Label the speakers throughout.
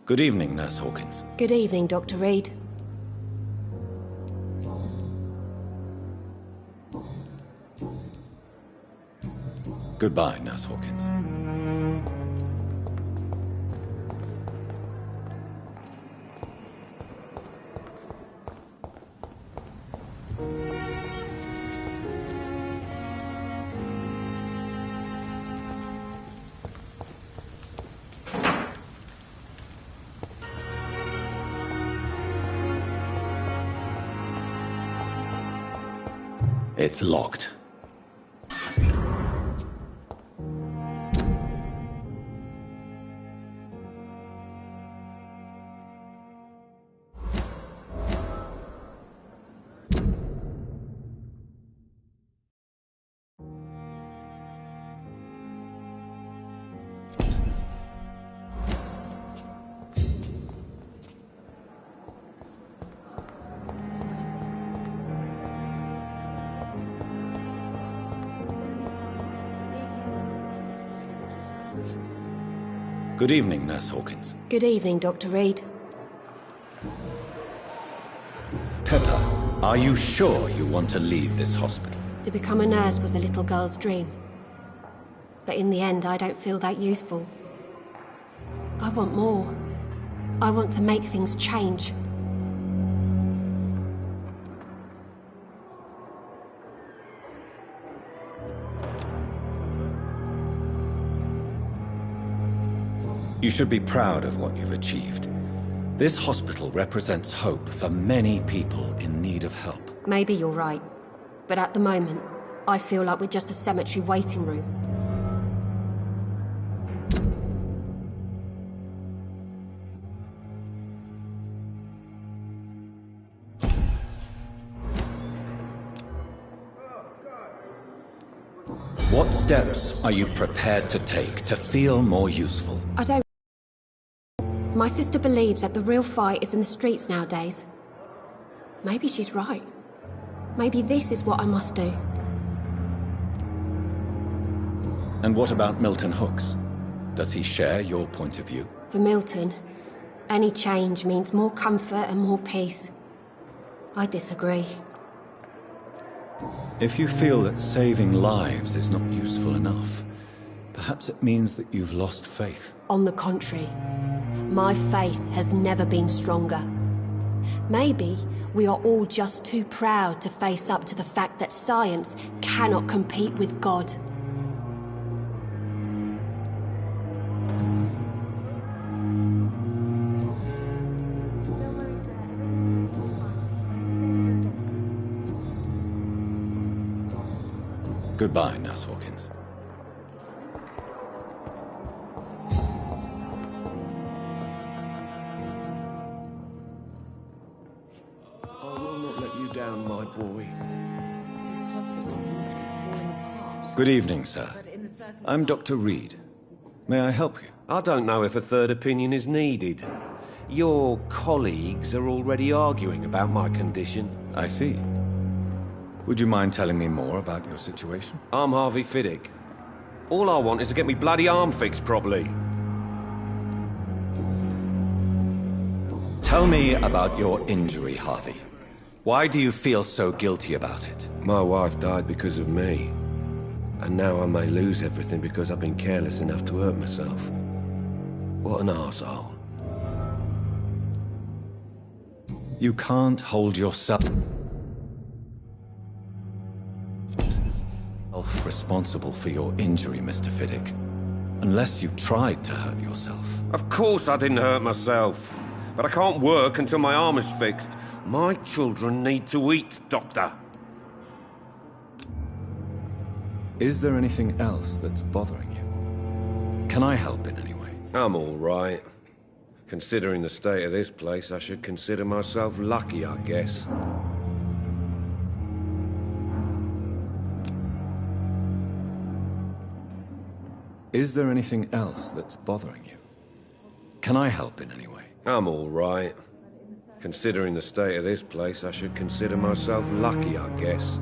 Speaker 1: Good evening, Nurse Hawkins.
Speaker 2: Good evening, Dr. Reed.
Speaker 1: Goodbye, Nurse Hawkins. It's locked. Good evening, Nurse Hawkins.
Speaker 2: Good evening, Dr. Reed.
Speaker 1: Pepper, are you sure you want to leave this hospital?
Speaker 2: To become a nurse was a little girl's dream. But in the end, I don't feel that useful. I want more. I want to make things change.
Speaker 1: You should be proud of what you've achieved. This hospital represents hope for many people in need of help.
Speaker 2: Maybe you're right. But at the moment, I feel like we're just a cemetery waiting room.
Speaker 1: What steps are you prepared to take to feel more useful?
Speaker 2: I don't... My sister believes that the real fight is in the streets nowadays. Maybe she's right. Maybe this is what I must do.
Speaker 1: And what about Milton Hooks? Does he share your point of view?
Speaker 2: For Milton, any change means more comfort and more peace. I disagree.
Speaker 1: If you feel that saving lives is not useful enough, perhaps it means that you've lost faith.
Speaker 2: On the contrary, my faith has never been stronger. Maybe we are all just too proud to face up to the fact that science cannot compete with God.
Speaker 1: Goodbye, Nurse Hawkins.
Speaker 3: I will not let you down, my boy.
Speaker 4: This hospital seems to be falling apart.
Speaker 1: Good evening, sir.
Speaker 4: But in the circumstances...
Speaker 1: I'm Dr. Reed. May I help you?
Speaker 3: I don't know if a third opinion is needed. Your colleagues are already arguing about my condition.
Speaker 1: I see. Would you mind telling me more about your situation?
Speaker 3: I'm Harvey Fiddick. All I want is to get me bloody arm fixed properly.
Speaker 1: Tell me about your injury, Harvey. Why do you feel so guilty about it?
Speaker 3: My wife died because of me. And now I may lose everything because I've been careless enough to hurt myself. What an arsehole.
Speaker 1: You can't hold yourself responsible for your injury, Mr. Fiddick, unless you tried to hurt yourself.
Speaker 3: Of course I didn't hurt myself. But I can't work until my arm is fixed. My children need to eat, Doctor.
Speaker 1: Is there anything else that's bothering you? Can I help in any way?
Speaker 3: I'm all right. Considering the state of this place, I should consider myself lucky, I guess.
Speaker 1: Is there anything else that's bothering you? Can I help in any way?
Speaker 3: I'm all right. Considering the state of this place, I should consider myself lucky, I guess.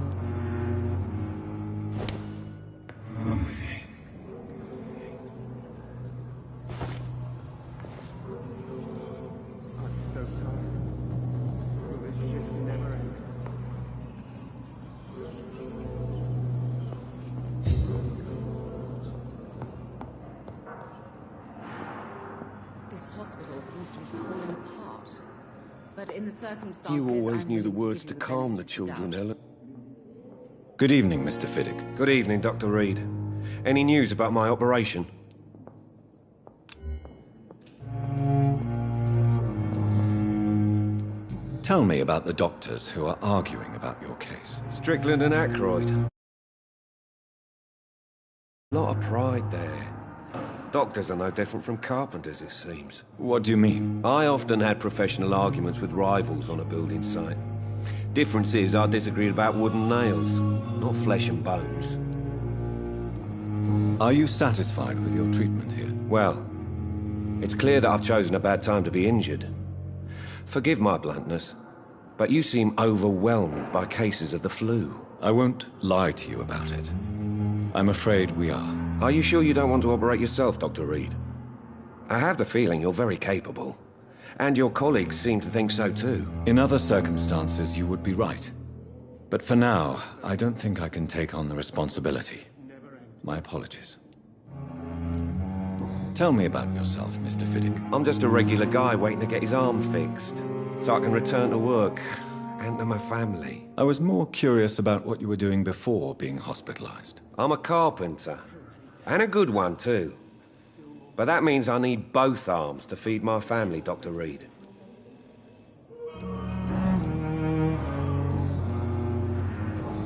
Speaker 4: hospital seems to be falling apart. But in the circumstances,
Speaker 3: You always
Speaker 4: I'm
Speaker 3: knew the
Speaker 4: willing to
Speaker 3: words
Speaker 4: give
Speaker 3: to
Speaker 4: you the
Speaker 3: calm the
Speaker 4: benefit of
Speaker 3: children,
Speaker 4: doubt.
Speaker 3: Helen.
Speaker 1: Good evening, Mr. Fiddick.
Speaker 3: Good evening, Dr. Reed. Any news about my operation?
Speaker 1: Tell me about the doctors who are arguing about your case.
Speaker 3: Strickland and Aykroyd. A lot of pride there. Doctors are no different from carpenters, it seems.
Speaker 1: What do you mean?
Speaker 3: I often had professional arguments with rivals on a building site. Difference is, I disagreed about wooden nails, not flesh and bones.
Speaker 1: Are you satisfied with your treatment here?
Speaker 3: Well, it's clear that I've chosen a bad time to be injured. Forgive my bluntness, but you seem overwhelmed by cases of the flu.
Speaker 1: I won't lie to you about it. I'm afraid we are.
Speaker 3: Are you sure you don't want to operate yourself, Dr. Reed? I have the feeling you're very capable. And your colleagues seem to think so too.
Speaker 1: In other circumstances, you would be right. But for now, I don't think I can take on the responsibility. My apologies. Tell me about yourself, Mr. Fiddick.
Speaker 3: I'm just a regular guy waiting to get his arm fixed, so I can return to work and to my family.
Speaker 1: I was more curious about what you were doing before being hospitalized.
Speaker 3: I'm a carpenter, and a good one too. But that means I need both arms to feed my family, Dr. Reed.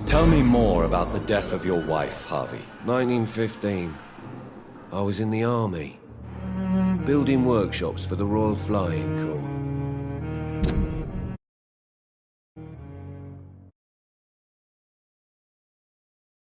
Speaker 1: Tell me more about the death of your wife, Harvey.
Speaker 3: 1915. I was in the army, building workshops for the Royal Flying Corps.